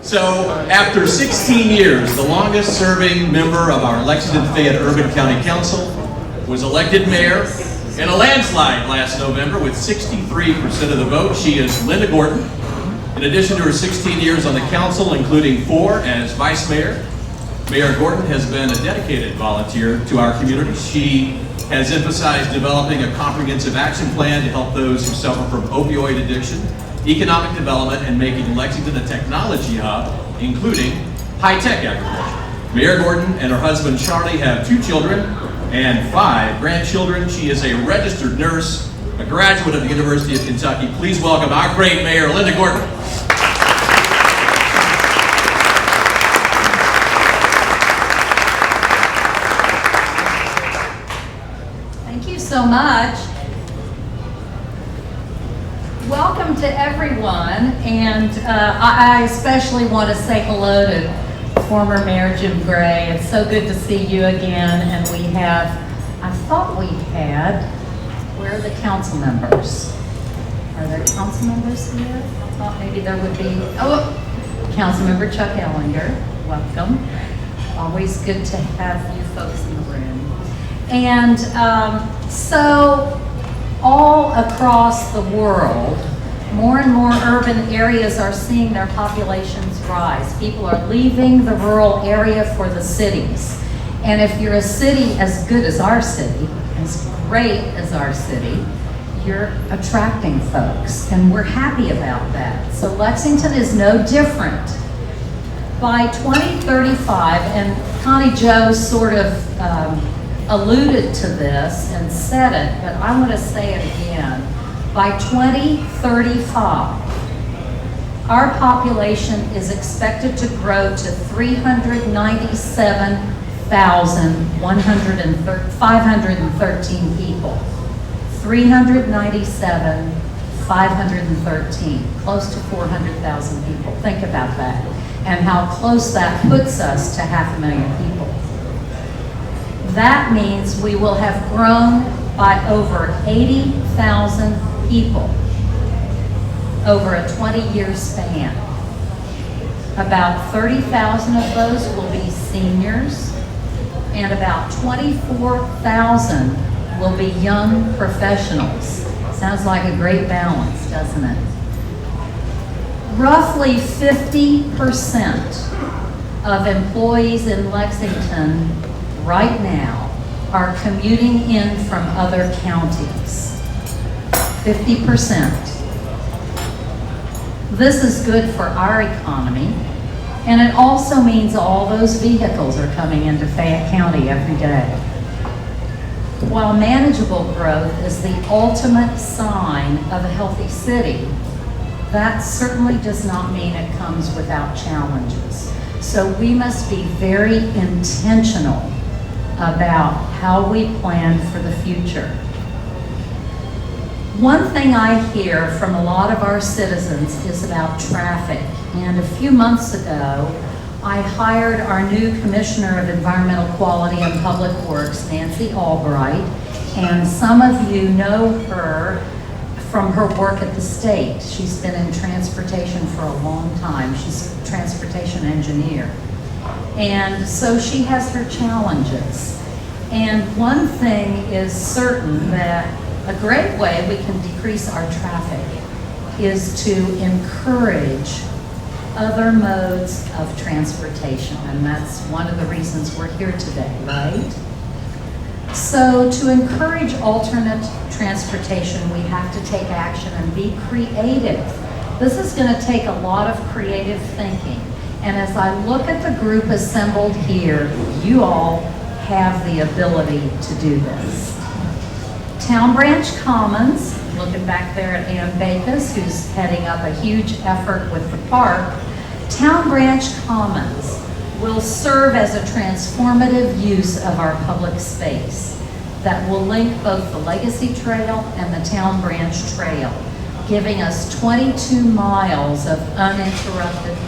So, after 16 years, the longest serving member of our Lexington Fayette Urban County Council was elected mayor in a landslide last November with 63% of the vote. She is Linda Gordon. In addition to her 16 years on the council, including 4 as vice mayor, Mayor Gordon has been a dedicated volunteer to our community. She has emphasized developing a comprehensive action plan to help those who suffer from opioid addiction, economic development, and making Lexington a technology hub, including high-tech agriculture. Mayor Gordon and her husband Charlie have 2 children and 5 grandchildren. She is a registered nurse, a graduate of the University of Kentucky. Please welcome our great mayor, Linda Gordon. Thank you so much. Welcome to everyone, and I especially want to say hello to former Mayor Jim Gray. It's so good to see you again, and we have, I thought we had, where are the council members? Are there council members here? I thought maybe there would be, Councilmember Chuck Ellinger, welcome. Always good to have you folks in the room. And so all across the world, more and more urban areas are seeing their populations rise. People are leaving the rural area for the cities. And if you're a city as good as our city, as great as our city, you're attracting folks, and we're happy about that. So Lexington is no different. By 2035, and Connie Jo sort of alluded to this and said it, but I want to say it again. By 2035, our population is expected to grow to 397,513 people. 397,513, close to 400,000 people. Think about that, and how close that puts us to 500,000 people. That means we will have grown by over 80,000 people over a 20-year span. About 30,000 of those will be seniors, and about 24,000 will be young professionals. Sounds like a great balance, doesn't it? Roughly 50% of employees in Lexington right now are commuting in from other counties. 50%. This is good for our economy, and it also means all those vehicles are coming into Fayette County every day. While manageable growth is the ultimate sign of a healthy city, that certainly does not mean it comes without challenges. So we must be very intentional about how we plan for the future. One thing I hear from a lot of our citizens is about traffic. And a few months ago, I hired our new Commissioner of Environmental Quality and Public Works, Nancy Albright, and some of you know her from her work at the state. She's been in transportation for a long time. She's a transportation engineer. And so she has her challenges. And one thing is certain, that a great way we can decrease our traffic is to encourage other modes of transportation, and that's one of the reasons we're here today, right? So to encourage alternate transportation, we have to take action and be creative. This is going to take a lot of creative thinking, and as I look at the group assembled here, you all have the ability to do this. Town Branch Commons, looking back there at Ann Bacus, who's heading up a huge effort with the park. Town Branch Commons will serve as a transformative use of our public space that will link both the Legacy Trail and the Town Branch Trail, giving us 22 miles of uninterrupted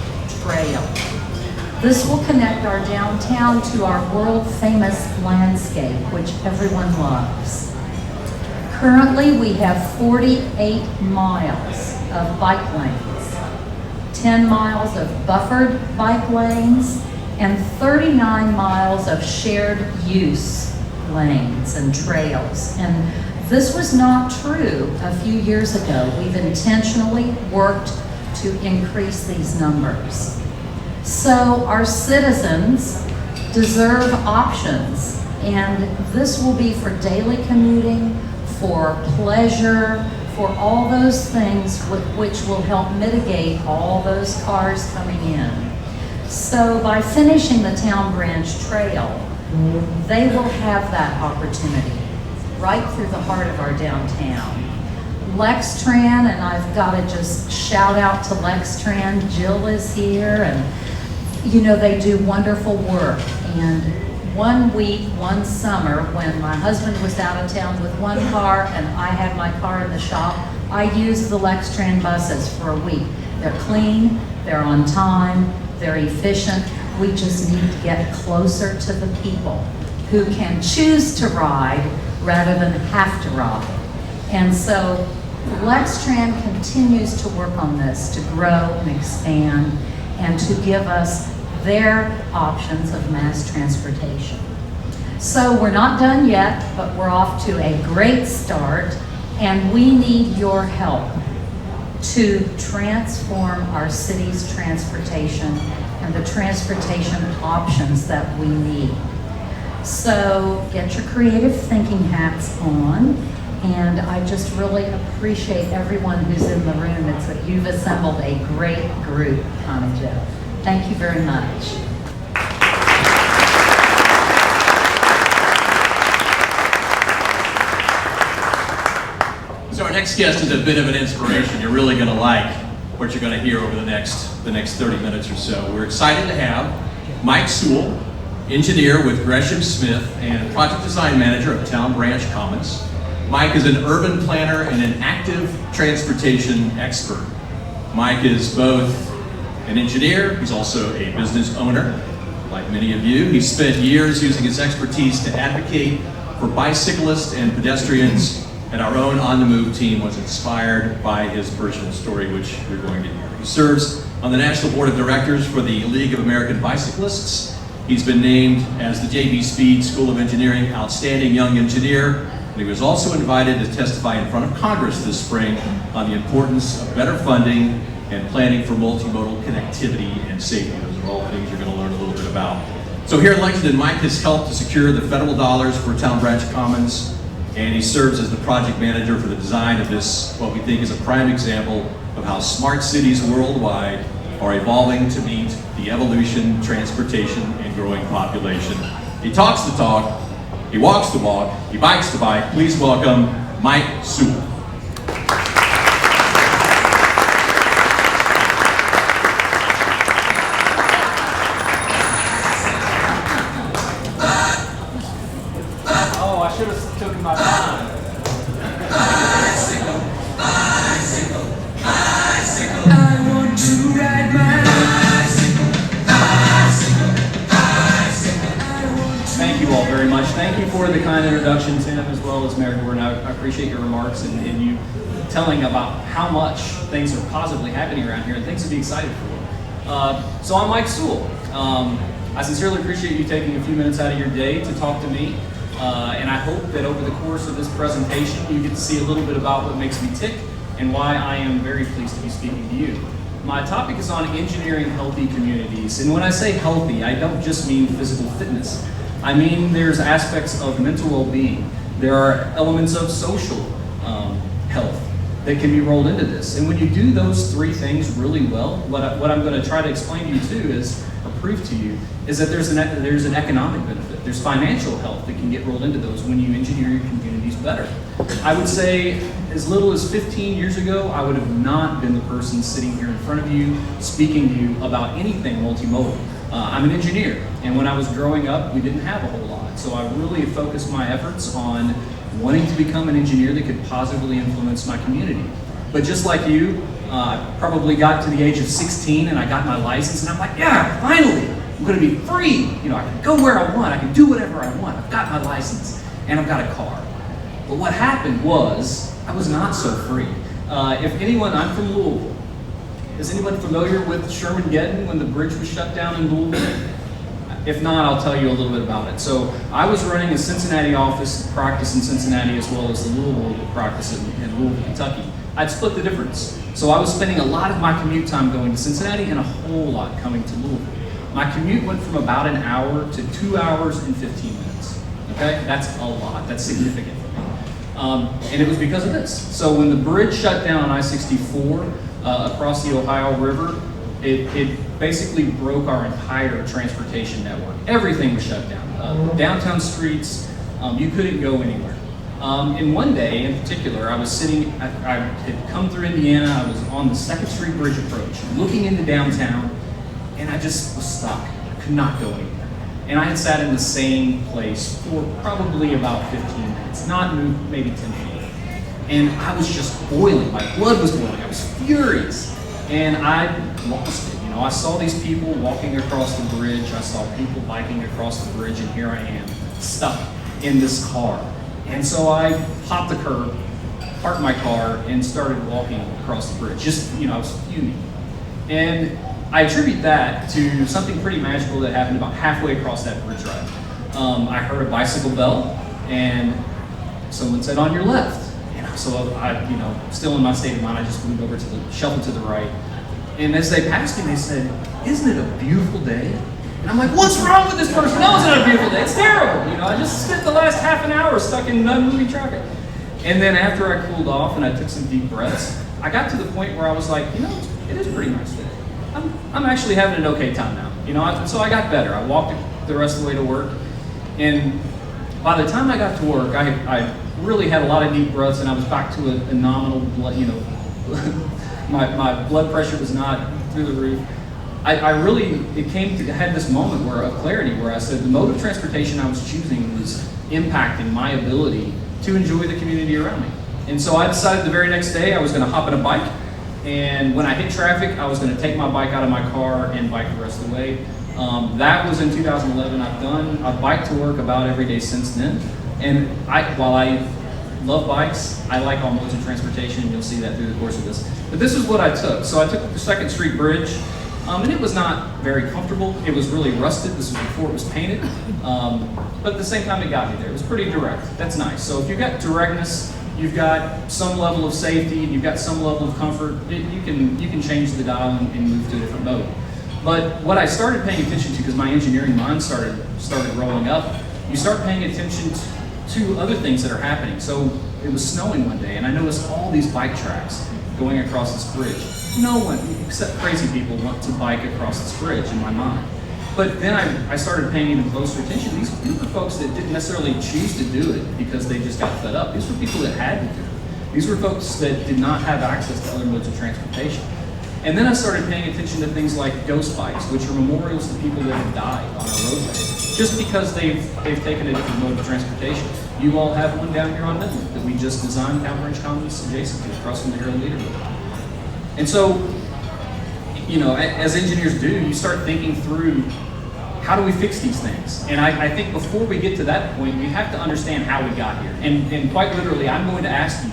trail. This will connect our downtown to our world-famous landscape, which everyone loves. Currently, we have 48 miles of bike lanes. 10 miles of buffered bike lanes, and 39 miles of shared use lanes and trails. And this was not true a few years ago. We've intentionally worked to increase these numbers. So our citizens deserve options, and this will be for daily commuting, for pleasure, for all those things which will help mitigate all those cars coming in. So by finishing the Town Branch Trail, they will have that opportunity right through the heart of our downtown. Lextran, and I've got to just shout out to Lextran, Jill is here, and you know, they do wonderful work. And one week, one summer, when my husband was out of town with one car and I had my car in the shop, I used the Lextran buses for a week. They're clean, they're on time, they're efficient. We just need to get closer to the people who can choose to ride rather than have to ride. And so Lextran continues to work on this to grow and expand and to give us their options of mass transportation. So we're not done yet, but we're off to a great start, and we need your help to transform our city's transportation and the transportation options that we need. So get your creative thinking hats on, and I just really appreciate everyone who's in the room. You've assembled a great group, Connie Jo. Thank you very much. So our next guest is a bit of an inspiration. You're really going to like what you're going to hear over the next 30 minutes or so. We're excited to have Mike Sewell, engineer with Gresham Smith and project design manager of Town Branch Commons. Mike is an urban planner and an active transportation expert. Mike is both an engineer, he's also a business owner. Like many of you, he spent years using his expertise to advocate for bicyclists and pedestrians, and our own On the Move team was inspired by his personal story, which we're going to hear. He serves on the National Board of Directors for the League of American Bicyclists. He's been named as the J.B. Speed School of Engineering Outstanding Young Engineer, and he was also invited to testify in front of Congress this spring on the importance of better funding and planning for multimodal connectivity and safety. Those are all things you're going to learn a little bit about. So here at Lexington, Mike has helped to secure the federal dollars for Town Branch Commons, and he serves as the project manager for the design of this, what we think is a prime example of how smart cities worldwide are evolving to meet the evolution, transportation, and growing population. He talks the talk, he walks the walk, he bikes the bike. Please welcome Mike Sewell. Oh, I should have taken my time. I want to ride my Thank you all very much. Thank you for the kind introduction, Tim, as well as Mayor Gordon. I appreciate your remarks and you telling about how much things are positively happening around here and things to be excited for. So I'm Mike Sewell. I sincerely appreciate you taking a few minutes out of your day to talk to me. And I hope that over the course of this presentation, you get to see a little bit about what makes me tick and why I am very pleased to be speaking to you. My topic is on engineering healthy communities. And when I say healthy, I don't just mean physical fitness. I mean, there's aspects of mental well-being. There are elements of social health that can be rolled into this. And when you do those three things really well, what I'm going to try to explain to you too is, or prove to you, is that there's an economic benefit. There's financial health that can get rolled into those when you engineer your communities better. I would say as little as 15 years ago, I would have not been the person sitting here in front of you, speaking to you about anything multimodal. I'm an engineer, and when I was growing up, we didn't have a whole lot. So I really focused my efforts on wanting to become an engineer that could positively influence my community. But just like you, probably got to the age of 16 and I got my license, and I'm like, yeah, finally, I'm gonna be free. You know, I can go where I want, I can do whatever I want. I've got my license, and I've got a car. But what happened was, I was not so free. If anyone, I'm from Louisville. Is anybody familiar with Sherman-Geddon when the bridge was shut down in Louisville? If not, I'll tell you a little bit about it. So I was running a Cincinnati office practice in Cincinnati as well as the Louisville practice in Louisville, Kentucky. I'd split the difference. So I was spending a lot of my commute time going to Cincinnati and a whole lot coming to Louisville. My commute went from about an hour to 2 hours and 15 minutes. Okay, that's a lot. That's significant for me. And it was because of this. So when the bridge shut down on I-64 across the Ohio River, it basically broke our entire transportation network. Everything was shut down. Downtown streets, you couldn't go anywhere. And one day in particular, I was sitting, I had come through Indiana, I was on the 2nd Street Bridge approach, looking into downtown, and I just was stuck. I could not go anywhere. And I had sat in the same place for probably about 15 minutes, not moved maybe 10 feet. And I was just boiling, my blood was boiling, I was furious. And I lost it. You know, I saw these people walking across the bridge, I saw people biking across the bridge, and here I am, stuck in this car. And so I hopped the curb, parked my car, and started walking across the bridge. Just, you know, I was fuming. And I attribute that to something pretty magical that happened about halfway across that bridge ride. I heard a bicycle bell, and someone said, "On your left." So I, you know, still in my state of mind, I just moved over to the shuffle to the right. And as they passed me, they said, "Isn't it a beautiful day?" And I'm like, "What's wrong with this person? No, it's not a beautiful day. It's terrible. You know, I just spent the last half an hour stuck in unmoving traffic." And then after I cooled off and I took some deep breaths, I got to the point where I was like, you know, it is a pretty nice day. I'm actually having an okay time now. You know, so I got better. I walked the rest of the way to work. And by the time I got to work, I really had a lot of deep breaths, and I was back to a nominal blood, you know, my blood pressure was not through the roof. I had this moment of clarity where I said the mode of transportation I was choosing was impacting my ability to enjoy the community around me. And so I decided the very next day I was going to hop in a bike, and when I hit traffic, I was going to take my bike out of my car and bike the rest of the way. That was in 2011. I've biked to work about every day since then. And while I love bikes, I like all modes of transportation. You'll see that through the course of this. But this is what I took. So I took the 2nd Street Bridge, and it was not very comfortable. It was really rusted. This was before it was painted. But at the same time, it got me there. It was pretty direct. That's nice. So if you've got directness, you've got some level of safety, and you've got some level of comfort, you can change the dial and move to a different mode. But what I started paying attention to, because my engineering mind started rolling up, you start paying attention to other things that are happening. So it was snowing one day, and I noticed all these bike tracks going across this bridge. No one, except crazy people, want to bike across this bridge in my mind. But then I started paying even closer attention. These were folks that didn't necessarily choose to do it because they just got fed up. These were people that had to do it. These were folks that did not have access to other modes of transportation. And then I started paying attention to things like ghost bikes, which are memorials to people that have died on our roadway, just because they've taken a different mode of transportation. You all have one down here on Midland that we just designed Cambridge Commons adjacent to, across from the Hero Leaderboard. And so, you know, as engineers do, you start thinking through, how do we fix these things? And I think before we get to that point, we have to understand how we got here. And quite literally, I'm going to ask you,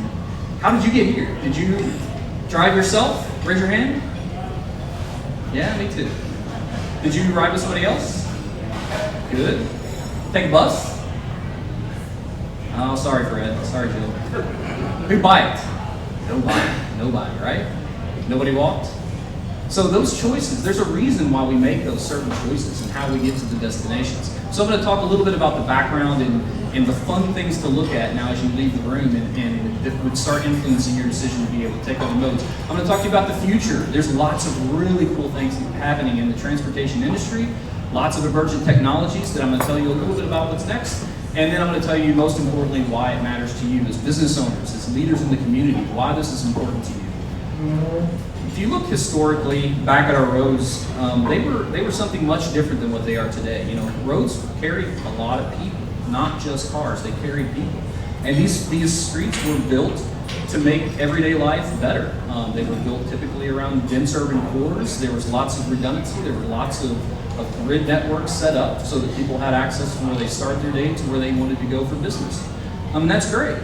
how did you get here? Did you drive yourself? Raise your hand. Yeah, me too. Did you ride with somebody else? Good. Take a bus? Oh, sorry, Fred. Sorry, Jill. Who biked? Nobody, right? Nobody walked? So those choices, there's a reason why we make those certain choices and how we get to the destinations. So I'm going to talk a little bit about the background and the fun things to look at now as you leave the room and that would start influencing your decision to be able to take other modes. I'm going to talk to you about the future. There's lots of really cool things happening in the transportation industry, lots of emergent technologies that I'm going to tell you a little bit about what's next. And then I'm going to tell you, most importantly, why it matters to you as business owners, as leaders in the community, why this is important to you. If you look historically back at our roads, they were something much different than what they are today. You know, roads carried a lot of people, not just cars. They carried people, and these streets were built to make everyday life better. They were built typically around dense urban cores. There was lots of redundancy. There were lots of grid networks set up so that people had access from where they start their day to where they wanted to go for business. That's great.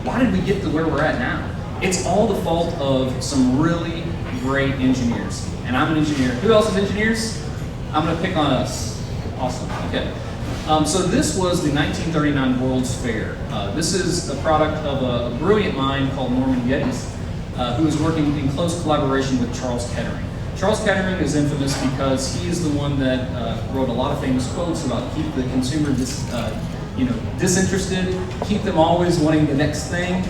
Why did we get to where we're at now? It's all the fault of some really great engineers. And I'm an engineer. Who else is engineers? I'm gonna pick on us. Awesome, okay. So this was the 1939 World's Fair. This is a product of a brilliant mind called Norman Geddes, who was working in close collaboration with Charles Kettering. Charles Kettering is infamous because he is the one that wrote a lot of famous quotes about keep the consumer disinterested, keep them always wanting the next thing.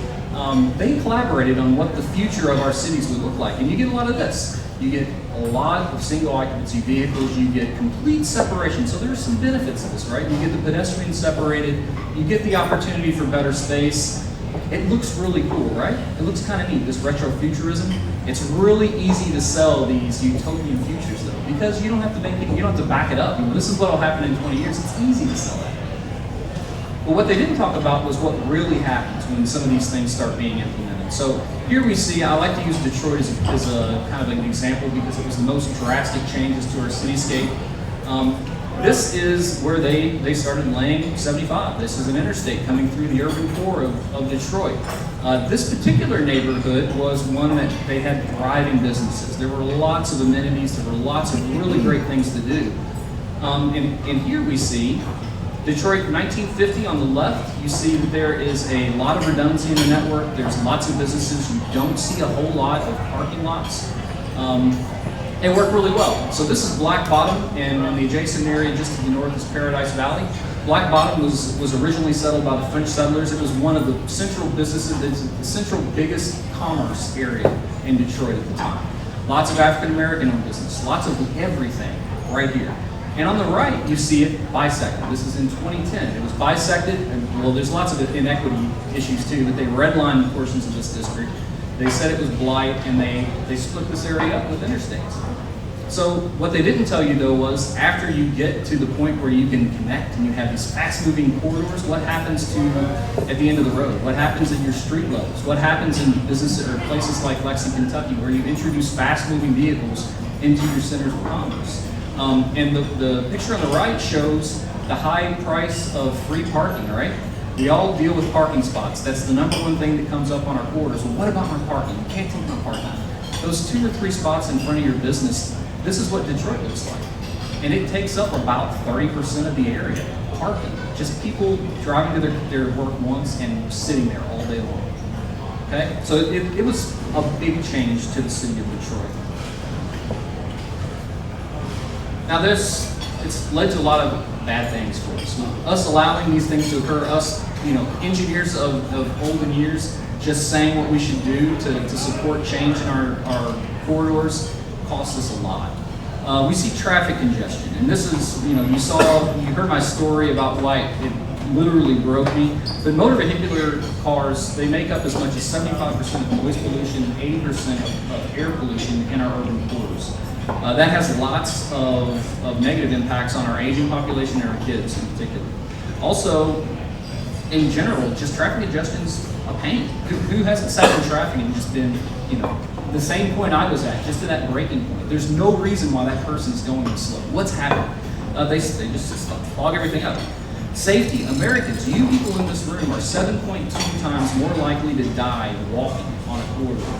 They collaborated on what the future of our cities would look like, and you get a lot of this. You get a lot of single occupancy vehicles, you get complete separation, so there's some benefits of this, right? You get the pedestrians separated, you get the opportunity for better space. It looks really cool, right? It looks kind of neat, this retrofuturism. It's really easy to sell these utopian futures though, because you don't have to you don't have to back it up. This is what will happen in 20 years. It's easy to sell that. But what they didn't talk about was what really happens when some of these things start being implemented. So here we see, I like to use Detroit as a kind of an example because it was the most drastic changes to our cityscape. This is where they started laying 75. This is an interstate coming through the urban core of Detroit. This particular neighborhood was one that they had thriving businesses. There were lots of amenities, there were lots of really great things to do. And here we see Detroit 1950 on the left, you see that there is a lot of redundancy in the network. There's lots of businesses. You don't see a whole lot of parking lots. They work really well. So this is Black Bottom, and in the adjacent area just to the north is Paradise Valley. Black Bottom was originally settled by the French settlers. It was one of the central businesses, the central biggest commerce area in Detroit at the time. Lots of African American owned business, lots of everything right here. And on the right, you see it bisected. This is in 2010. It was bisected, and well, there's lots of inequity issues too, but they redlined portions of this district. They said it was blight, and they split this area up with interstates. So what they didn't tell you though was after you get to the point where you can connect and you have these fast-moving corridors, what happens at the end of the road? What happens at your street levels? What happens in businesses or places like Lexington, Kentucky, where you introduce fast-moving vehicles into your centers of commerce? And the picture on the right shows the high price of free parking, right? We all deal with parking spots. That's the number one thing that comes up on our corridors. Well, what about my parking? You can't take my parking. Those 2 or 3 spots in front of your business, this is what Detroit looks like. And it takes up about 30% of the area, parking. Just people driving to their work once and sitting there all day long. Okay? So it was a big change to the city of Detroit. Now it's led to a lot of bad things for us. Us allowing these things to occur, us, engineers of olden years just saying what we should do to support change in our corridors costs us a lot. We see traffic congestion, and this is, you heard my story about why it literally broke me. But motor vehicular cars, they make up as much as 75% of noise pollution, 80% of air pollution in our urban cores. That has lots of negative impacts on our aging population and our kids in particular. Also, in general, just traffic congestion's a pain. Who hasn't sat in traffic and just been, the same point I was at, just to that breaking point? There's no reason why that person's going slow. What's happening? They just fog everything up. Safety. Americans, you people in this room are 7.2 times more likely to die walking on a corridor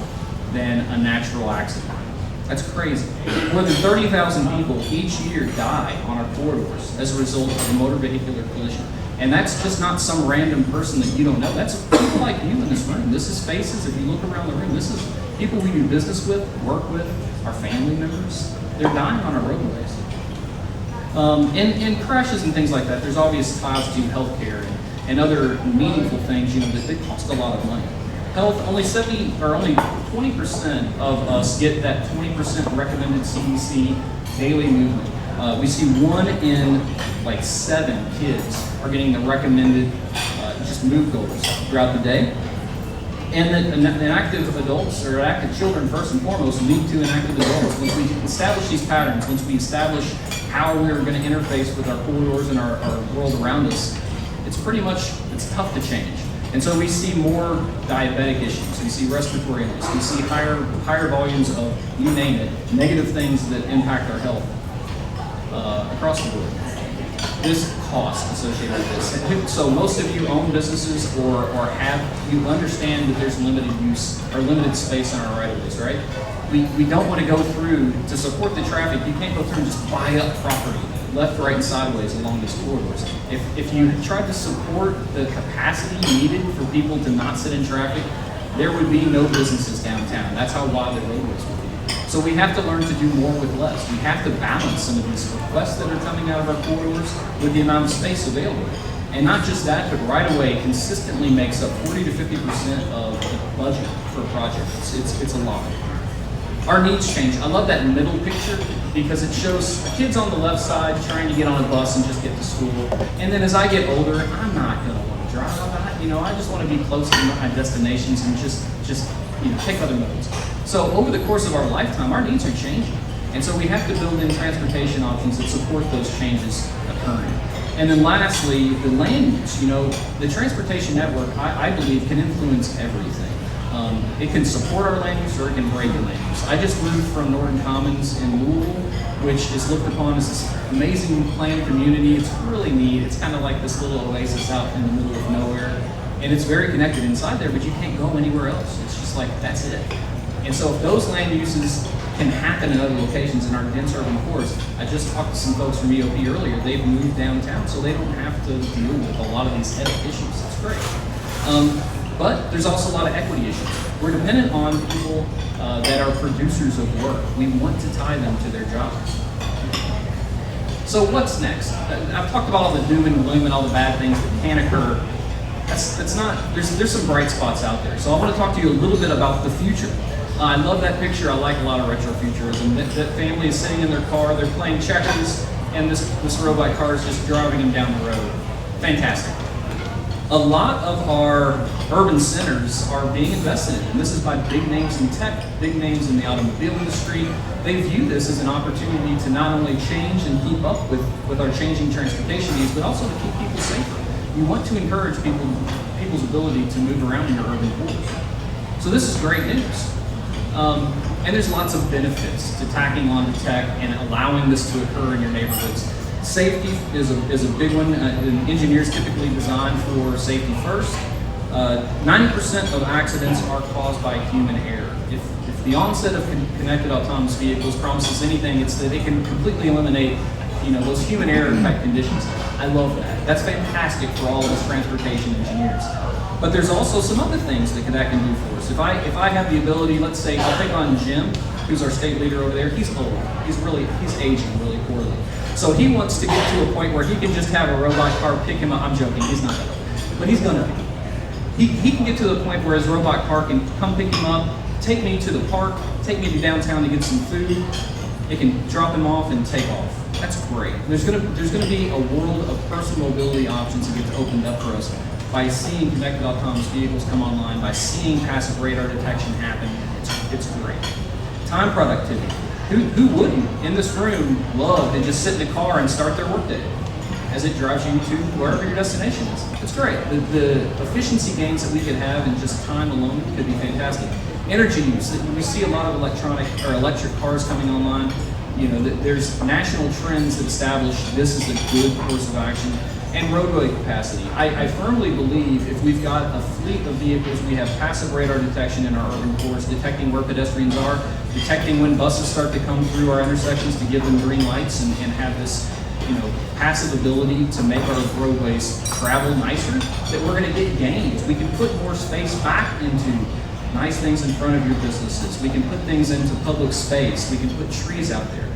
than a natural accident. That's crazy. More than 30,000 people each year die on our corridors as a result of a motor vehicular collision. And that's just not some random person that you don't know. That's people like you in this room. This is faces, if you look around the room, this is people we do business with, work with, our family members. They're dying on our roadways. And crashes and things like that, there's obvious ties to healthcare and other meaningful things, that cost a lot of money. Health, only 20% of us get that 20% recommended CDC daily movement. We see 1 in 7 kids are getting the recommended just move goals throughout the day. And that inactive adults or active children first and foremost lead to inactive adults. Once we establish these patterns, once we establish how we're going to interface with our corridors and our world around us, it's tough to change. And so we see more diabetic issues, we see respiratory illness, we see higher volumes of, you name it, negative things that impact our health across the board. There's cost associated with this. So most of you own businesses you understand that there's limited use or limited space on our right-of-ways, right? we don't want to go through, to support the traffic, you can't go through and just buy up property left, right, and sideways along these corridors. If you tried to support the capacity needed for people to not sit in traffic, there would be no businesses downtown. That's how wide the roadways would be. So we have to learn to do more with less. We have to balance some of these requests that are coming out of our corridors with the amount of space available. And not just that, but right away consistently makes up 40 to 50% of the budget for a project. It's a lot. Our needs change. I love that middle picture because it shows kids on the left side trying to get on a bus and just get to school. And then as I get older, I'm not going to want to drive. I just want to be close to my destinations and just take other modes. So over the course of our lifetime, our needs are changing. And so we have to build in transportation options that support those changes occurring. And then lastly, the land use. The transportation network, I believe, can influence everything. It can support our land use or it can break the land use. I just moved from Norton Commons in Louisville, which is looked upon as this amazing planned community. It's really neat. It's kind of like this little oasis out in the middle of nowhere. And it's very connected inside there, but you can't go anywhere else. It's just like, that's it. And so if those land uses can happen in other locations in our dense urban cores, I just talked to some folks from EOP earlier. They've moved downtown, so they don't have to deal with a lot of these headache issues. It's great. But there's also a lot of equity issues. We're dependent on people that are producers of work. We want to tie them to their jobs. So what's next? I've talked about all the doom and gloom and all the bad things that can occur. That's not, there's some bright spots out there. So I want to talk to you a little bit about the future. I love that picture. I like a lot of retrofuturism. That family is sitting in their car, they're playing checkers, and this robot car is just driving them down the road. Fantastic. A lot of our urban centers are being invested in, and this is by big names in tech, big names in the automobile industry. They view this as an opportunity to not only change and keep up with our changing transportation needs, but also to keep people safer. You want to encourage people's ability to move around in your urban cores. So this is great news. And there's lots of benefits to tacking on to tech and allowing this to occur in your neighborhoods. Safety is a big one. Engineers typically design for safety first. 90% of accidents are caused by human error. If the onset of connected autonomous vehicles promises anything, it's that it can completely eliminate those human error type conditions. I love that. That's fantastic for all of us transportation engineers. But there's also some other things that can do for us. If I have the ability, let's say, I'll take on Jim, who's our state leader over there. He's old. He's aging really poorly. So he wants to get to a point where he can just have a robot car pick him up. I'm joking, he's not that old, but he's gonna be. He can get to the point where his robot car can come pick him up, take me to the park, take me to downtown to get some food. It can drop him off and take off. That's great. There's gonna be a world of personal mobility options that get opened up for us by seeing connected autonomous vehicles come online, by seeing passive radar detection happen. It's great. Time productivity. Who wouldn't, in this room, love to just sit in a car and start their workday as it drives you to wherever your destination is? It's great. The efficiency gains that we could have in just time alone could be fantastic. Energy use. We see a lot of electric cars coming online. There's national trends that establish this is a good course of action. And roadway capacity. I firmly believe if we've got a fleet of vehicles, we have passive radar detection in our urban cores, detecting where pedestrians are, detecting when buses start to come through our intersections to give them green lights and have this passive ability to make our roadways travel nicer, that we're going to get gains. We can put more space back into nice things in front of your businesses. We can put things into public space. We can put trees out there.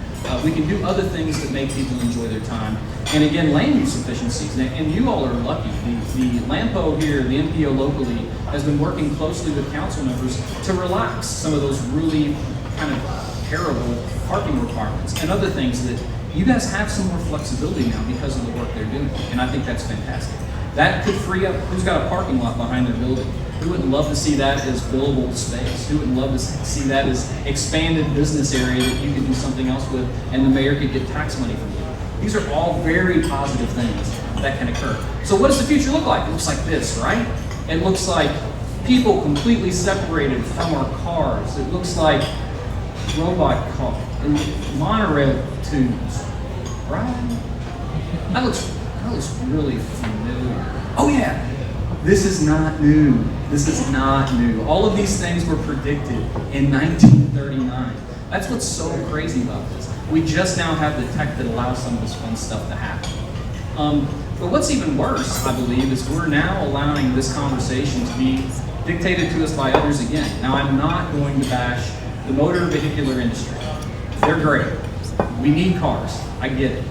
We can do other things that make people enjoy their time. And again, land use efficiencies. And you all are lucky. The LAMPO here, the MPO locally, has been working closely with council members to relax some of those really kind of terrible parking requirements and other things that you guys have some more flexibility now because of the work they're doing. And I think that's fantastic. That could free up who's got a parking lot behind their building. Who wouldn't love to see that as billable space? Who wouldn't love to see that as expanded business area that you could do something else with and the mayor could get tax money from you? These are all very positive things that can occur. So what does the future look like? It looks like this, right? It looks like people completely separated from our cars. It looks like robot cars, monorail tubes, right? That looks really familiar. Oh yeah, This is not new. This is not new. All of these things were predicted in 1939. That's what's so crazy about this. We just now have the tech that allows some of this fun stuff to happen. But what's even worse, I believe, is we're now allowing this conversation to be dictated to us by others again. Now, I'm not going to bash the motor vehicular industry. They're great. We need cars. I get it.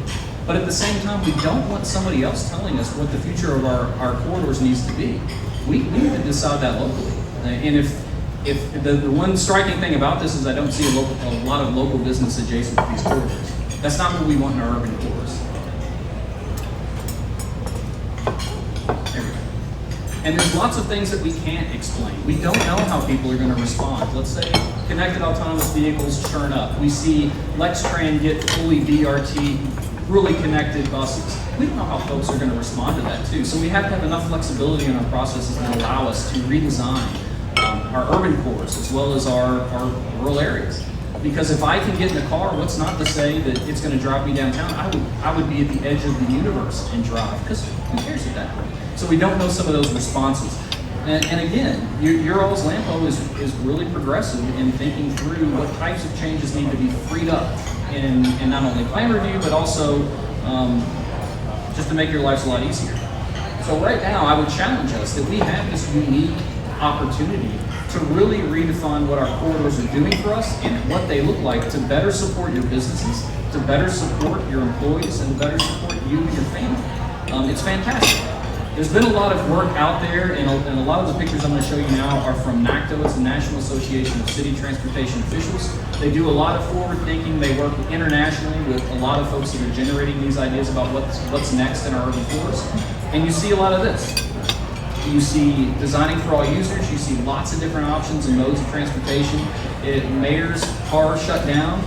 But at the same time, we don't want somebody else telling us what the future of our corridors needs to be. We need to decide that locally. And if the one striking thing about this is I don't see a lot of local business adjacent to these corridors. That's not what we want in our urban cores. There we go. And there's lots of things that we can't explain. We don't know how people are going to respond. Let's say connected autonomous vehicles churn up. We see Lexington get fully BRT, really connected buses. We don't know how folks are going to respond to that too. So we have to have enough flexibility in our processes that allow us to redesign our urban cores as well as our rural areas. Because if I can get in the car, what's not to say that it's going to drive me downtown? I would be at the edge of the universe and drive, because who cares at that point? So we don't know some of those responses. And again, your all's LAMPO is really progressive in thinking through what types of changes need to be freed up in not only plan review, but also just to make your lives a lot easier. So right now, I would challenge us that we have this unique opportunity to really redefine what our corridors are doing for us and what they look like to better support your businesses, to better support your employees, and to better support you and your family. It's fantastic. There's been a lot of work out there, and a lot of the pictures I'm going to show you now are from NACTO. It's the National Association of City Transportation Officials. They do a lot of forward thinking. They work internationally with a lot of folks that are generating these ideas about what's next in our urban cores. And you see a lot of this. You see designing for all users. You see lots of different options and modes of transportation. Mayor's car shut down.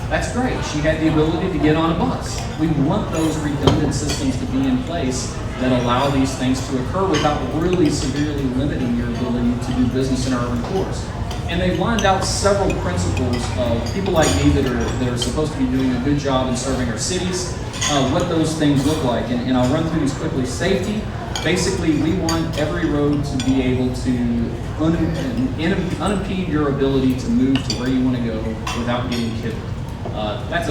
That's great. She had the ability to get on a bus. We want those redundant systems to be in place that allow these things to occur without really severely limiting your ability to do business in our urban cores. And they've lined out several principles of people like me that are supposed to be doing a good job in serving our cities, what those things look like. And I'll run through these quickly. Safety. Basically, we want every road to be able to unimpede your ability to move to where you want to go without getting killed. That's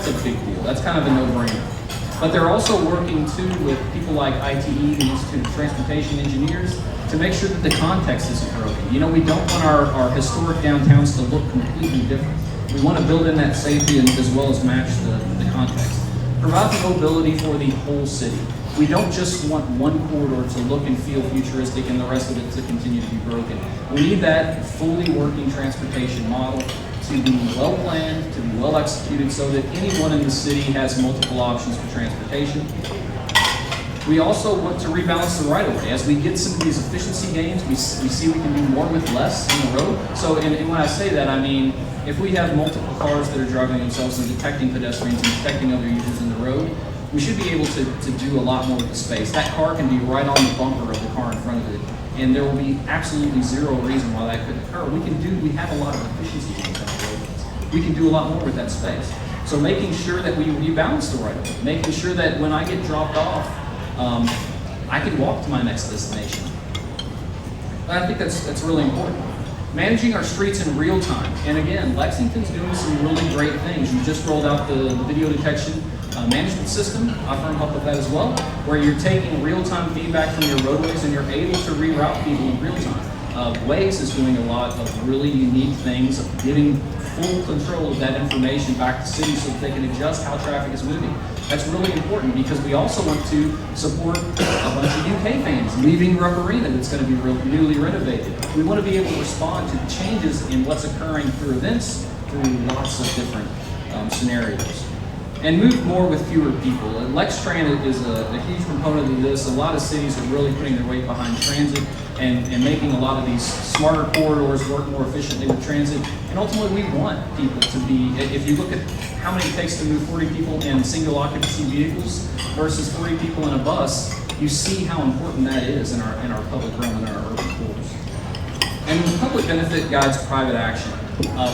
a big deal. That's kind of a no-brainer. But they're also working too with people like ITE, the Institute of Transportation Engineers, to make sure that the context isn't broken. You know, we don't want our historic downtowns to look completely different. We want to build in that safety and as well as match the context. Provide the mobility for the whole city. We don't just want one corridor to look and feel futuristic and the rest of it to continue to be broken. We need that fully working transportation model to be well planned, to be well executed so that anyone in the city has multiple options for transportation. We also want to rebalance the right of way. As we get some of these efficiency gains, we see we can do more with less on the road. So, and when I say that, I mean, if we have multiple cars that are driving themselves and detecting pedestrians and detecting other users in the road, we should be able to do a lot more with the space. That car can be right on the bumper of the car in front of it, and there will be absolutely zero reason why that couldn't occur. We have a lot of efficiency gains on the road. We can do a lot more with that space. So making sure that we rebalance the right of way, making sure that when I get dropped off, I can walk to my next destination. I think that's really important. Managing our streets in real time. And again, Lexington's doing some really great things. You just rolled out the video detection management system. I've firm up with that as well, where you're taking real-time feedback from your roadways and you're able to reroute people in real time. Waze is doing a lot of really unique things, giving full control of that information back to cities so that they can adjust how traffic is moving. That's really important because we also want to support a bunch of UK fans leaving Rupp Arena that's going to be newly renovated. We want to be able to respond to changes in what's occurring through events, through lots of different scenarios. And move more with fewer people. LexTran is a huge component of this. A lot of cities are really putting their weight behind transit and making a lot of these smarter corridors work more efficiently with transit. And ultimately, we want people to be, if you look at how many it takes to move 40 people in single occupancy vehicles versus 40 people in a bus, you see how important that is in our public realm and our urban cores. And public benefit guides private action.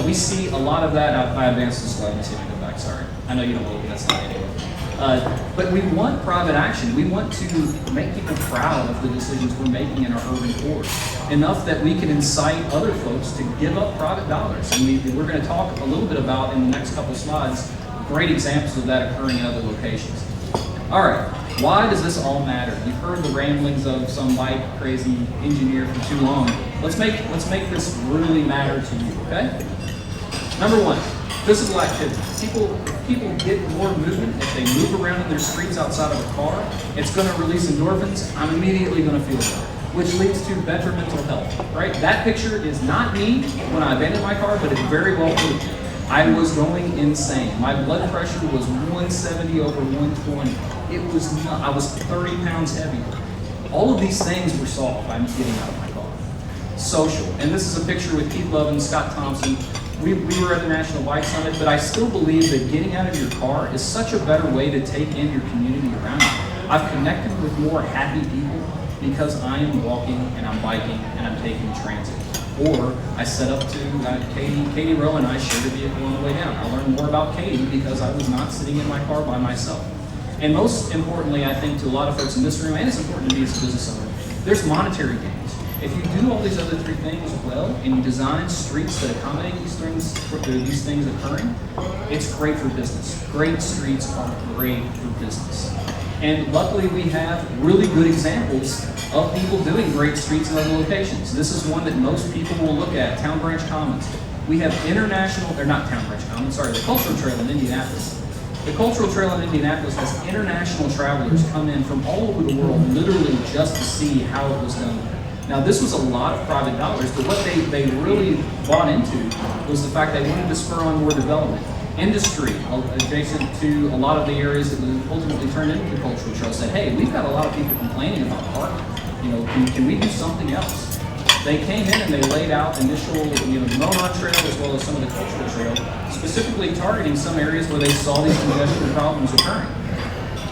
We see a lot of that. I advanced the slide. Let me see if I go back. Sorry. I know you don't believe that's not anyway. But we want private action. We want to make people proud of the decisions we're making in our urban core, enough that we can incite other folks to give up private dollars. And we're going to talk a little bit about, in the next couple slides, great examples of that occurring in other locations. All right, why does this all matter? You've heard the ramblings of some white crazy engineer for too long. Let's make this really matter to you, okay? Number one, physical activity. People get more movement if they move around in their streets outside of a car. It's going to release endorphins. I'm immediately going to feel better, which leads to better mental health, right? That picture is not me when I abandoned my car, but it very well could be. I was going insane. My blood pressure was 170 over 120. It was not, I was 30 pounds heavier. All of these things were solved by me getting out of my car. Social, and this is a picture with Keith Love and Scott Thompson. We were at the National Bike Summit, but I still believe that getting out of your car is such a better way to take in your community around you. I've connected with more happy people because I am walking and I'm biking and I'm taking transit. Or I set up to Katie Rowe and I shared a vehicle on the way down. I learned more about Katie because I was not sitting in my car by myself. And most importantly, I think to a lot of folks in this room, and it's important to me as a business owner, there's monetary gains. If you do all these other three things well and you design streets that accommodate these things occurring, it's great for business. Great streets are great for business. And luckily we have really good examples of people doing great streets in other locations. This is one that most people will look at, Town Branch Commons. We have the Cultural Trail in Indianapolis. The Cultural Trail in Indianapolis has international travelers come in from all over the world literally just to see how it was done. Now this was a lot of private dollars, but what they really bought into was the fact they wanted to spur on more development. Industry adjacent to a lot of the areas that was ultimately turned into the Cultural Trail said, hey, we've got a lot of people complaining about parking. Can we do something else? They came in and they laid out initial, the Monon Trail as well as some of the Cultural Trail, specifically targeting some areas where they saw these congestion problems occurring.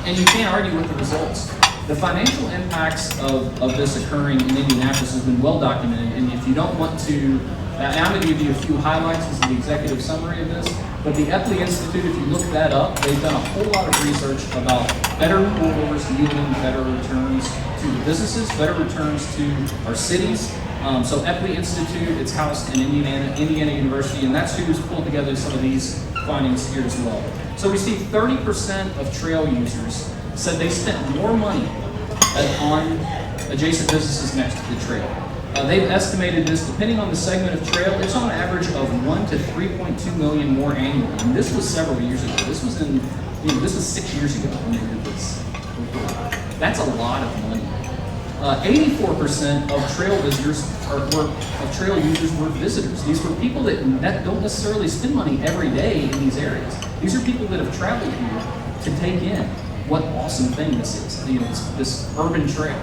And you can't argue with the results. The financial impacts of this occurring in Indianapolis has been well documented, and if you don't want to, I'm going to give you a few highlights. This is the executive summary of this, but the Epley Institute, if you look that up, they've done a whole lot of research about better corridors yielding better returns to the businesses, better returns to our cities. So Epley Institute, it's housed in Indiana University, and that's who's pulled together some of these findings here as well. So we see 30% of trail users said they spent more money on adjacent businesses next to the trail. They've estimated this, depending on the segment of trail, it's on average of 1 to 3.2 million more annually. And this was several years ago. This was this was 6 years ago when they did this report. That's a lot of money. 84% of trail visitors of trail users were visitors. These were people that don't necessarily spend money every day in these areas. These are people that have traveled here to take in what awesome thing this is, this urban trail.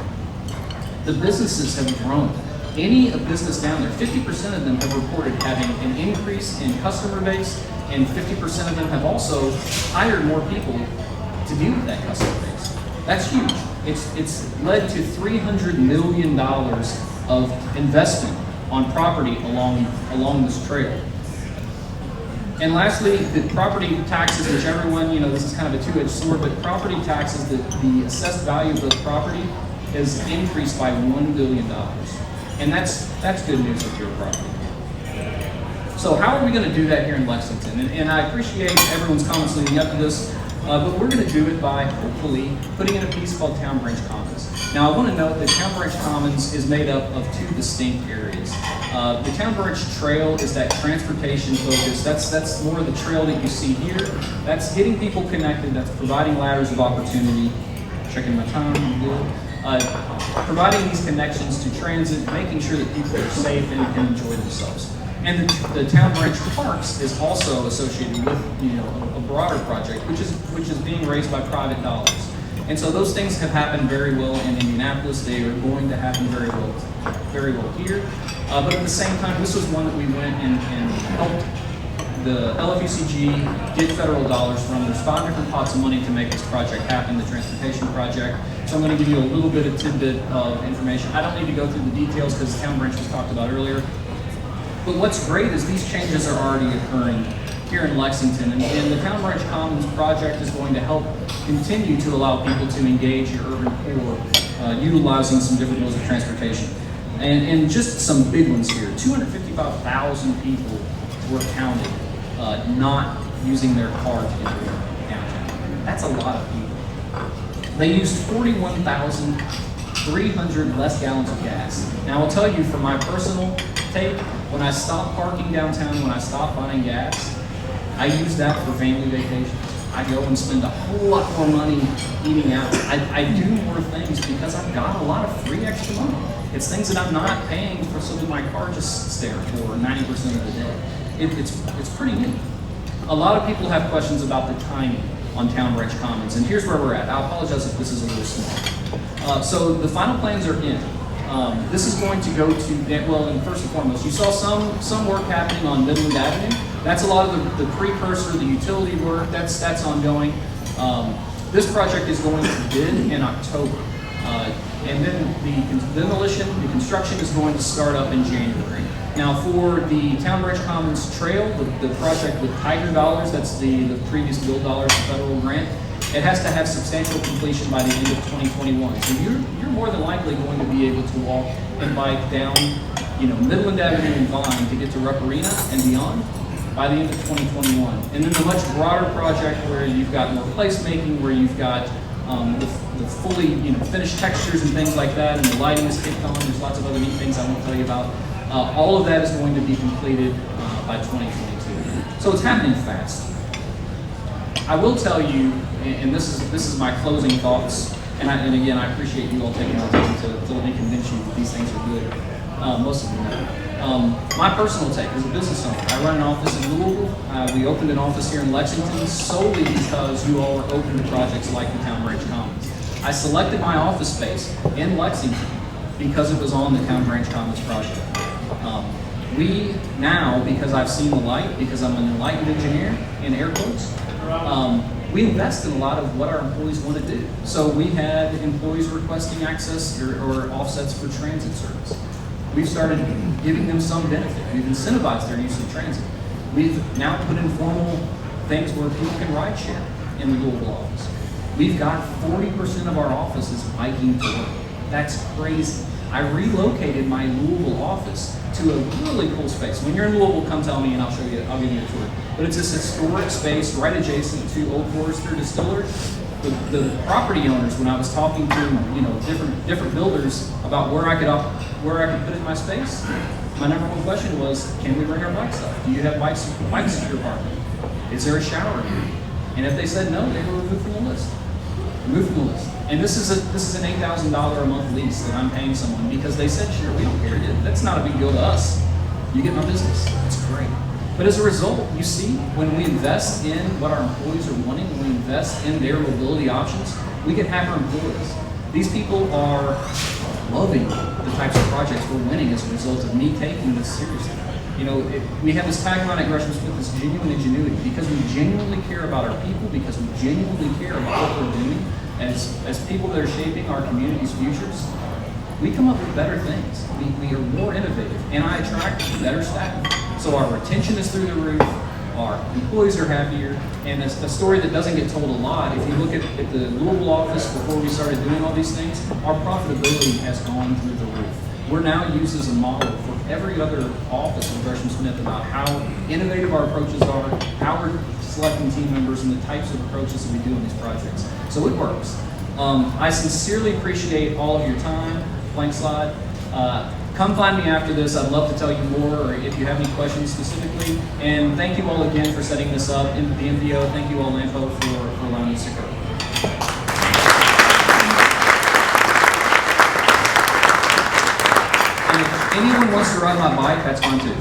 The businesses have grown. Any business down there, 50% of them have reported having an increase in customer base, and 50% of them have also hired more people to deal with that customer base. That's huge. It's led to $300 million of investment on property along this trail. And lastly, the property taxes, which everyone, this is kind of a two-edged sword, but property taxes, the assessed value of the property has increased by $1 billion. And that's good news if you're a property. So how are we going to do that here in Lexington? And I appreciate everyone's comments leading up to this, but we're going to do it by, hopefully, putting in a piece called Town Branch Commons. Now I want to note that Town Branch Commons is made up of two distinct areas. The Town Branch Trail is that transportation focus. That's more of the trail that you see here. That's getting people connected. That's providing ladders of opportunity. Checking my time, I'm good. Providing these connections to transit, making sure that people are safe and can enjoy themselves. And the Town Branch Parks is also associated with a broader project, which is being raised by private dollars. And so those things have happened very well in Indianapolis. They are going to happen very well here. But at the same time, this was one that we went and helped the LFUCG get federal dollars from. There's 5 different pots of money to make this project happen, the transportation project. So I'm going to give you a little bit of tidbit of information. I don't need to go through the details because Town Branch was talked about earlier. But what's great is these changes are already occurring here in Lexington. And the Town Ranch Commons project is going to help continue to allow people to engage your urban core, utilizing some different modes of transportation. And just some big ones here. 255,000 people were counted not using their car to get to downtown. That's a lot of people. They used 41,300 less gallons of gas. Now I'll tell you from my personal take, when I stop parking downtown, when I stop buying gas, I use that for family vacations. I go and spend a whole lot more money eating out. I do more things because I've got a lot of free extra money. It's things that I'm not paying for so that my car just sits there for 90% of the day. It's pretty neat. A lot of people have questions about the timing on Town Ranch Commons, and here's where we're at. I apologize if this is a little small. So the final plans are in. This is going to go to, well, and first and foremost, you saw some work happening on Midland Avenue. That's a lot of the precursor, the utility work, that's ongoing. This project is going to bid in October. And then the demolition, the construction is going to start up in January. Now for the Town Ranch Commons Trail, the project with Tiger dollars, that's the previous build dollars, the federal grant, it has to have substantial completion by the end of 2021. So you're more than likely going to be able to walk and bike down, Midland Avenue and Vine to get to Rupp Arena and beyond by the end of 2021. And then the much broader project where you've got more placemaking, where you've got the fully finished textures and things like that, and the lighting is kicked on. There's lots of other neat things I won't tell you about. All of that is going to be completed by 2022. So it's happening fast. I will tell you, and this is my closing thoughts, and again, I appreciate you all taking the time to let me convince you that these things are good. Most of them know. My personal take as a business owner, I run an office in Louisville. We opened an office here in Lexington solely because you all were open to projects like the Town Ranch Commons. I selected my office space in Lexington because it was on the Town Ranch Commons project. We now, because I've seen the light, because I'm an enlightened engineer, in air quotes, we invest in a lot of what our employees want to do. So we had employees requesting access or offsets for transit service. We've started giving them some benefit. We've incentivized their use of transit. We've now put in formal things where people can ride share in the Louisville office. We've got 40% of our offices biking to work. That's crazy. I relocated my Louisville office to a really cool space. When you're in Louisville, come tell me and I'll show you, I'll give you a tour. But it's this historic space right adjacent to Old Forester Distillery. The property owners, when I was talking to different builders about where I could put in my space, my number one question was, can we bring our bikes up? Do you have bikes in your apartment? Is there a shower here? And if they said no, they were removed from the list. Removed from the list. And this is an $8,000 a month lease that I'm paying someone because they said, sure, we don't care. That's not a big deal to us. You get my business. It's great. But as a result, you see, when we invest in what our employees are wanting, when we invest in their mobility options, we get happier employees. These people are loving the types of projects we're winning as a result of me taking this seriously. We have this tagline at Gresham Smith, this genuine ingenuity, because we genuinely care about our people, because we genuinely care about what we're doing as people that are shaping our community's futures. We come up with better things. We are more innovative, and I attract better staff. So our retention is through the roof, our employees are happier, and it's a story that doesn't get told a lot. If you look at the Louisville office before we started doing all these things, our profitability has gone through the roof. We're now used as a model for every other office in Gresham Smith about how innovative our approaches are, how we're selecting team members, and the types of approaches that we do in these projects. So it works. I sincerely appreciate all of your time. Blank slide. Come find me after this. I'd love to tell you more, or if you have any questions specifically. And thank you all again for setting this up in the MPO. Thank you all, Lampo, for allowing us to go. And if anyone wants to ride my bike, that's fine too.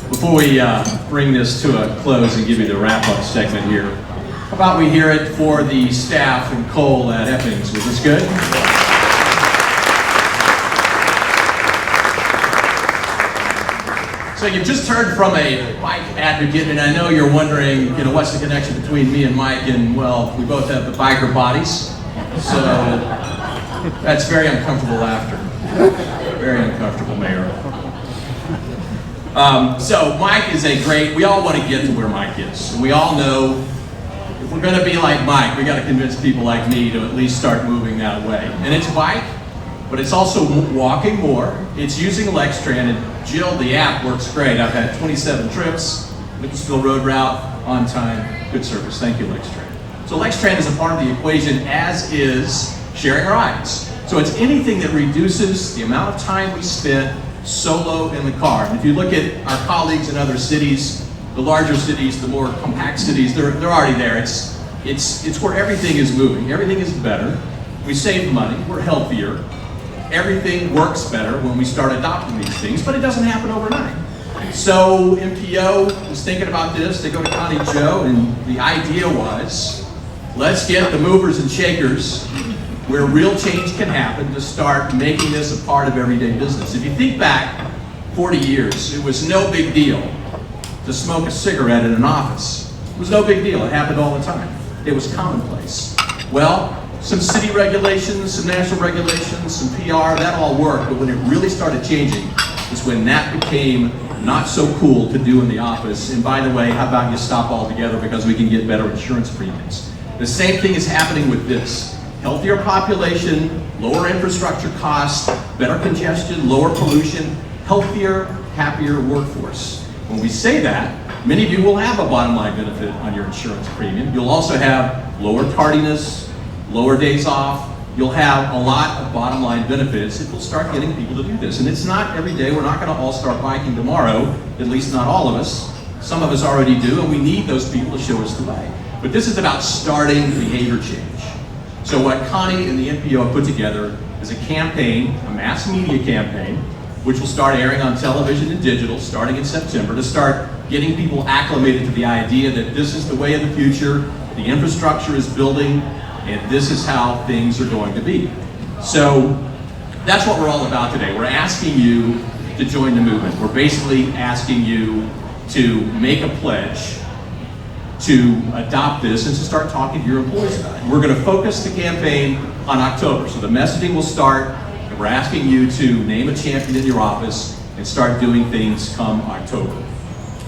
Before we bring this to a close and give you the wrap-up segment here, how about we hear it for the staff and Cole at Eppings? Was this good? So you've just heard from a bike advocate, and I know you're wondering, what's the connection between me and Mike? And well, we both have the biker bodies, so that's very uncomfortable laughter. Very uncomfortable mayor. So Mike is we all want to get to where Mike is. And we all know if we're going to be like Mike, we got to convince people like me to at least start moving that way. And it's bike, but it's also walking more. It's using Lextran, and Jill, the app works great. I've had 27 trips, Nicholasville Road route, on time, good service. Thank you, Lextran. So Lextran is a part of the equation, as is sharing rides. So it's anything that reduces the amount of time we spend solo in the car. And if you look at our colleagues in other cities, the larger cities, the more compact cities, they're already there. It's where everything is moving. Everything is better. We save money. We're healthier. Everything works better when we start adopting these things, but it doesn't happen overnight. So MPO was thinking about this. They go to Connie Joe, and the idea was, let's get the movers and shakers where real change can happen to start making this a part of everyday business. If you think back 40 years, it was no big deal to smoke a cigarette in an office. It was no big deal. It happened all the time. It was commonplace. Well, some city regulations, some national regulations, some PR, that all worked, but when it really started changing is when that became not so cool to do in the office. And by the way, how about you stop altogether because we can get better insurance premiums? The same thing is happening with this. Healthier population, lower infrastructure costs, better congestion, lower pollution, healthier, happier workforce. When we say that, many of you will have a bottom line benefit on your insurance premium. You'll also have lower tardiness, lower days off. You'll have a lot of bottom line benefits if we'll start getting people to do this. And it's not every day. We're not going to all start biking tomorrow, at least not all of us. Some of us already do, and we need those people to show us the way. But this is about starting behavior change. So what Connie and the MPO have put together is a campaign, a mass media campaign, which will start airing on television and digital starting in September to start getting people acclimated to the idea that this is the way of the future, the infrastructure is building, and this is how things are going to be. So that's what we're all about today. We're asking you to join the movement. We're basically asking you to make a pledge to adopt this and to start talking to your employees about it. We're going to focus the campaign on October. So the messaging will start, and we're asking you to name a champion in your office and start doing things come October.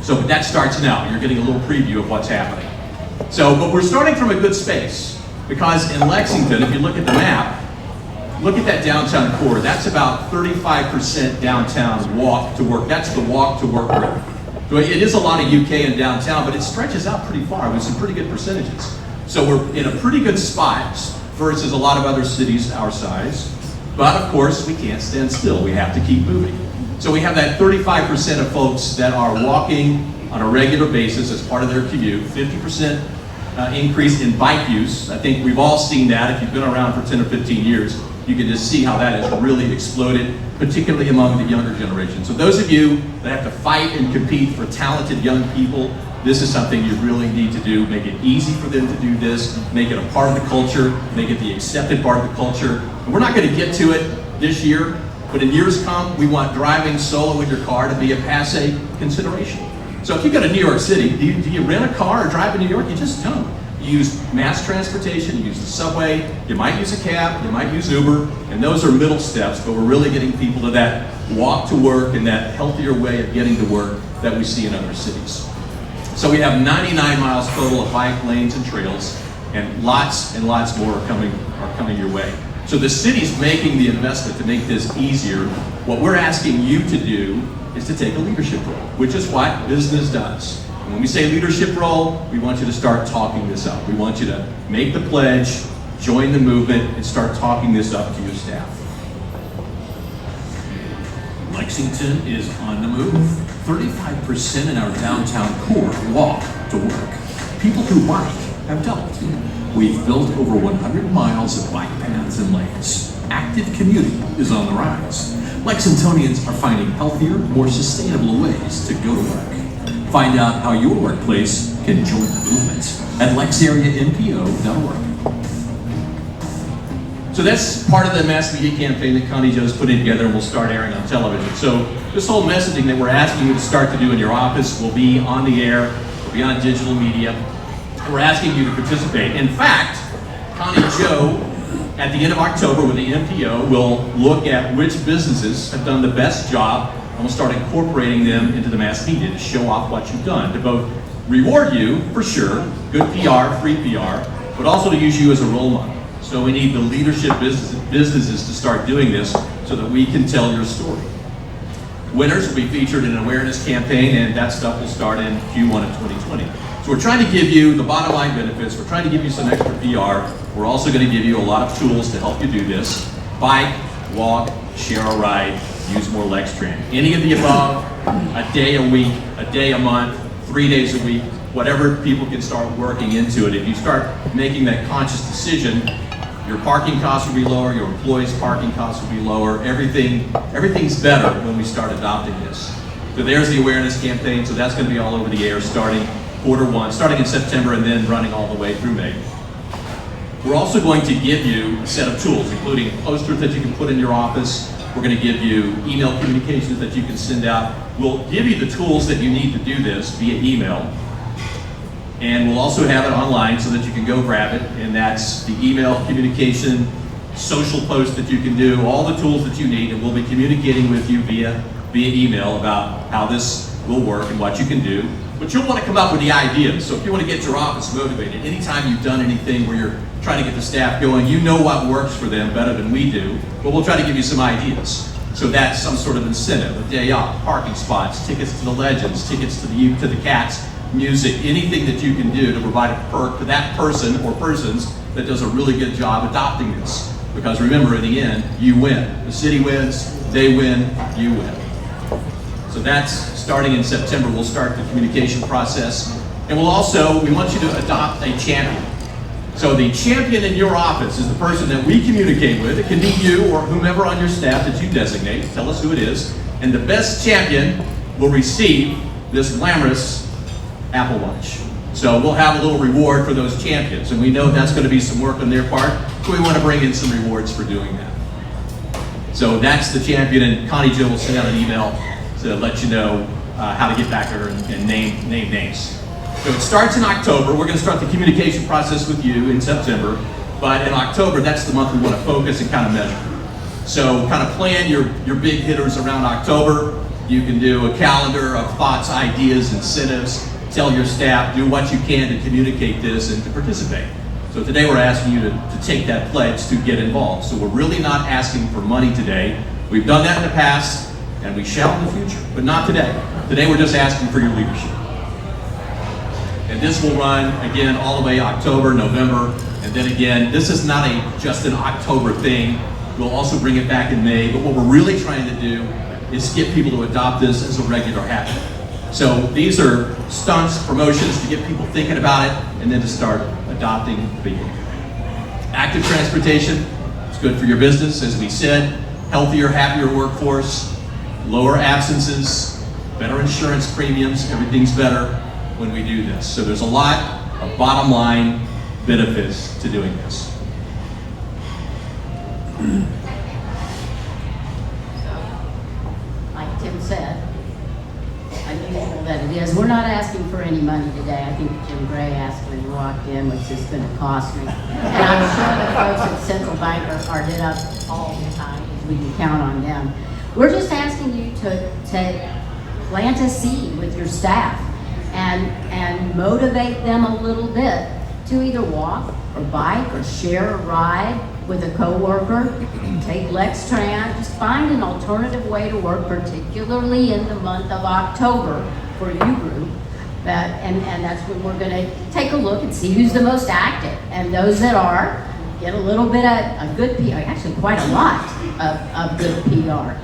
So that starts now. You're getting a little preview of what's happening. So, but we're starting from a good space, because in Lexington, if you look at the map, look at that downtown core. That's about 35% downtown walk to work. That's the walk to work route. So it is a lot of UK in downtown, but it stretches out pretty far with some pretty good percentages. So we're in a pretty good spot versus a lot of other cities our size. But of course, we can't stand still. We have to keep moving. So we have that 35% of folks that are walking on a regular basis as part of their commute, 50% increase in bike use. I think we've all seen that. If you've been around for 10 or 15 years, you can just see how that has really exploded, particularly among the younger generation. So those of you that have to fight and compete for talented young people, this is something you really need to do. Make it easy for them to do this, make it a part of the culture, make it the accepted part of the culture. And we're not going to get to it this year, but in years come, we want driving solo in your car to be a passé consideration. So if you go to New York City, do you rent a car or drive in New York? You just don't. You use mass transportation, you use the subway, you might use a cab, you might use Uber, and those are middle steps, but we're really getting people to that walk to work and that healthier way of getting to work that we see in other cities. So we have 99 miles total of bike lanes and trails, and lots more are coming your way. So the city's making the investment to make this easier. What we're asking you to do is to take a leadership role, which is what business does. And when we say leadership role, we want you to start talking this up. We want you to make the pledge, join the movement, and start talking this up to your staff. Lexington is on the move. 35% in our downtown core walk to work. People who bike have doubled. We've built over 100 miles of bike paths and lanes. Active commuting is on the rise. Lexingtonians are finding healthier, more sustainable ways to go to work. Find out how your workplace can join the movement at LexAreaMPO.org. So that's part of the mass media campaign that Connie Joe's putting together and will start airing on television. So this whole messaging that we're asking you to start to do in your office will be on the air, will be on digital media. We're asking you to participate. In fact, Connie Joe at the end of October with the MPO, we'll look at which businesses have done the best job, and we'll start incorporating them into the mass media to show off what you've done, to both reward you, for sure, good PR, free PR, but also to use you as a role model. So we need the leadership businesses to start doing this so that we can tell your story. Winners will be featured in an awareness campaign, and that stuff will start in Q1 of 2020. So we're trying to give you the bottom line benefits, we're trying to give you some extra PR, we're also going to give you a lot of tools to help you do this. Bike, walk, share a ride, use more Lexington. Any of the above, a day a week, a day a month, 3 days a week, whatever people can start working into it. If you start making that conscious decision, your parking costs will be lower, your employees' parking costs will be lower, everything's better when we start adopting this. So there's the awareness campaign, so that's going to be all over the air starting Q1, starting in September and then running all the way through May. We're also going to give you a set of tools, including posters that you can put in your office. We're going to give you email communications that you can send out. We'll give you the tools that you need to do this via email. And we'll also have it online so that you can go grab it. And that's the email communication, social posts that you can do, all the tools that you need. And we'll be communicating with you via email about how this will work and what you can do. But you'll want to come up with the ideas. So if you want to get your office motivated, anytime you've done anything where you're trying to get the staff going, you know what works for them better than we do. But we'll try to give you some ideas. So that's some sort of incentive, a day off, parking spots, tickets to the Legends, tickets to the Cats, music, anything that you can do to provide a perk to that person or persons that does a really good job adopting this. Because remember, in the end, you win. The city wins, they win, you win. So that's starting in September. We'll start the communication process. And we want you to adopt a champion. So the champion in your office is the person that we communicate with. It can be you or whomever on your staff that you designate. Tell us who it is. And the best champion will receive this glamorous Apple Watch. So we'll have a little reward for those champions. And we know that's going to be some work on their part. So we want to bring in some rewards for doing that. So that's the champion. And Connie Jo will send out an email to let you know how to get back to her and name names. So it starts in October. We're going to start the communication process with you in September, but in October, that's the month we want to focus and kind of measure. So kind of plan your big hitters around October. You can do a calendar of thoughts, ideas, incentives. Tell your staff, do what you can to communicate this and to participate. So today we're asking you to take that pledge to get involved. So we're really not asking for money today. We've done that in the past, and we shall in the future, but not today. Today we're just asking for your leadership. And this will run, again, all the way October, November, and then again, this is not just an October thing. We'll also bring it back in May, but what we're really trying to do is get people to adopt this as a regular habit. So these are stunts, promotions to get people thinking about it, and then to start adopting behavior. Active transportation is good for your business, as we said. Healthier, happier workforce, lower absences, better insurance premiums, everything's better when we do this. So there's a lot of bottom line benefits to doing this. Like Tim said, unusual that it is. We're not asking for any money today. I think Jim Gray asked when he walked in, what's this going to cost me? And I'm sure the folks at Central Bank are hit up all the time because we can count on them. We're just asking you to plant a seed with your staff and motivate them a little bit to either walk or bike or share a ride with a coworker, take Lextran, just find an alternative way to work, particularly in the month of October for you group. And that's when we're gonna take a look and see who's the most active. And those that are, get a little bit of a good PR, actually quite a lot of good PR.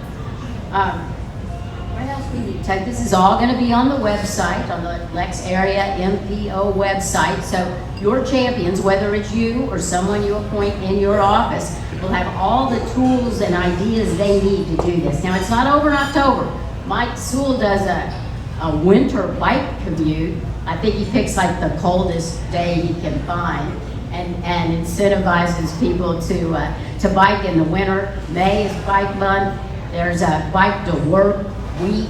What else we need to take? This is all going to be on the website, on the Lex Area MPO website. So your champions, whether it's you or someone you appoint in your office, will have all the tools and ideas they need to do this. Now, it's not over in October. Mike Sewell does a winter bike commute. I think he picks like the coldest day he can find and incentivizes people to bike in the winter. May is bike month. There's a bike to work week.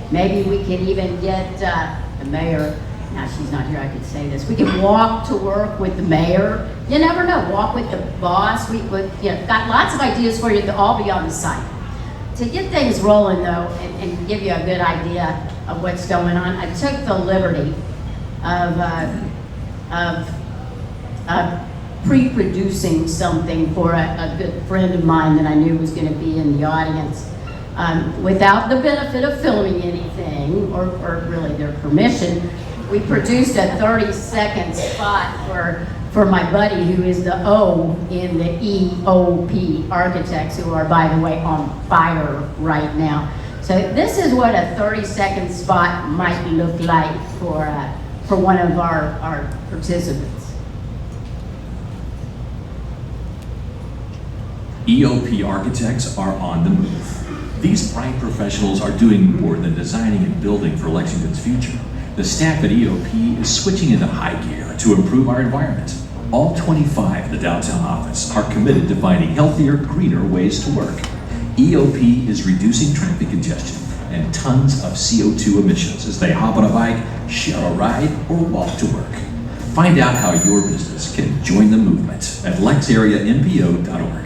Maybe we can even get the mayor now she's not here, I could say this, we can walk to work with the mayor. You never know, walk with the boss. We got lots of ideas for you to all be on the site. To get things rolling though, and give you a good idea of what's going on, I took the liberty of pre-producing something for a good friend of mine that I knew was going to be in the audience. Without the benefit of filming anything, or really their permission, we produced a 30-second spot for my buddy who is the O in the EOP Architects, who are, by the way, on fire right now. So this is what a 30-second spot might look like for one of our participants. EOP architects are on the move. These bright professionals are doing more than designing and building for Lexington's future. The staff at EOP is switching into high gear to improve our environment. All 25 in the downtown office are committed to finding healthier, greener ways to work. EOP is reducing traffic congestion and tons of CO2 emissions as they hop on a bike, share a ride, or walk to work. Find out how your business can join the movement at LexAreaMPO.org.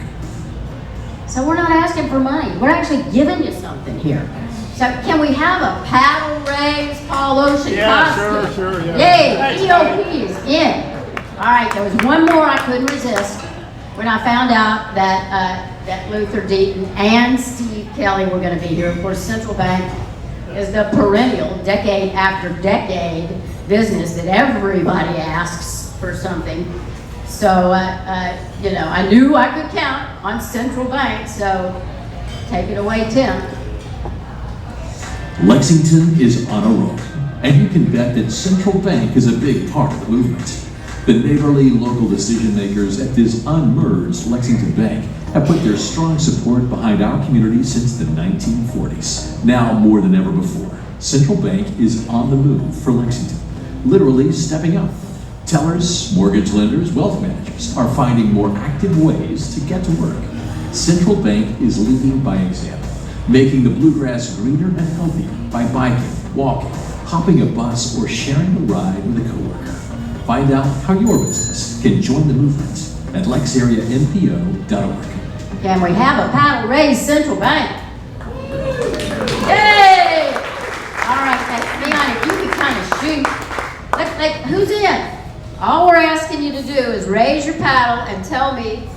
So we're not asking for money. We're actually giving you something here. So can we have a paddle raise, Paul Ocean costume? Sure, yeah. Yay, EOP is in. All right, there was one more I couldn't resist when I found out that Luther Deaton and Steve Kelly were going to be here. Of course, Central Bank is the perennial, decade after decade business that everybody asks for something. So, I knew I could count on Central Bank, so take it away, Tim. Lexington is on a roll, and you can bet that Central Bank is a big part of the movement. The neighborly local decision makers at this unmerged Lexington Bank have put their strong support behind our community since the 1940s. Now more than ever before, Central Bank is on the move for Lexington, literally stepping up. Tellers, mortgage lenders, wealth managers are finding more active ways to get to work. Central Bank is leading by example, making the bluegrass greener and healthier by biking, walking, hopping a bus, or sharing a ride with a coworker. Find out how your business can join the movement at LexAreaMPO.org. Can we have a paddle raise, Central Bank? Yay! All right, Leon, if you could kind of shoot. Who's in? All we're asking you to do is raise your paddle and tell me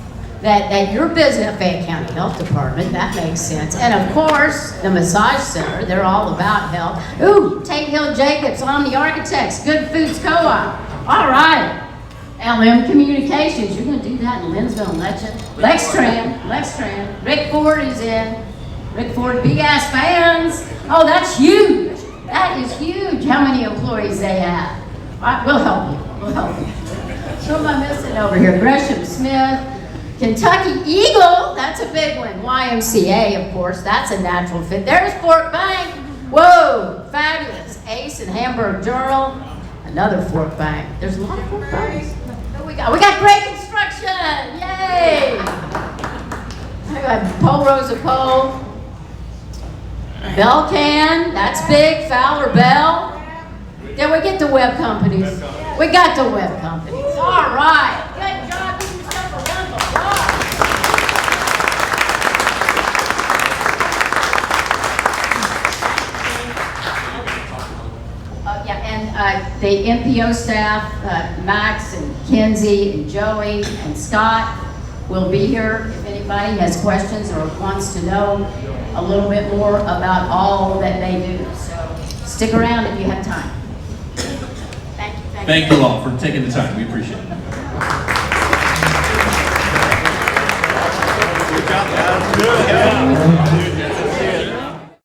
that your business, Fayette County Health Department, that makes sense. And of course, the Massage Center, they're all about health. Ooh, Tate Hill Jacobs, Omni Architects, Good Foods Co-op. All right. LM Communications, you're going to do that in Linsville and Lextran. Rick Ford is in. Rick Ford, Big Ass Fans. Oh, that's huge. That is huge. How many employees they have? All right, we'll help you. Who am I missing over here? Gresham Smith. Kentucky Eagle, that's a big one. YMCA, of course, that's a natural fit. There's Fort Bank. Whoa, fabulous. Ace and Hamburg Journal. Another Fort Bank. There's a lot of Fort Banks. What we got? We got great construction. Yay! I got Pole Rosa Pole. Belcan, that's big. Fowler Bell. Then we get the web companies. We got the web companies. All right. Good job. Give yourself a round of applause. The MPO staff, Max and Kenzie and Joey and Scott will be here if anybody has questions or wants to know a little bit more about all that they do. So stick around if you have time. Thank you all for taking the time. We appreciate it. Good job, guys. Good.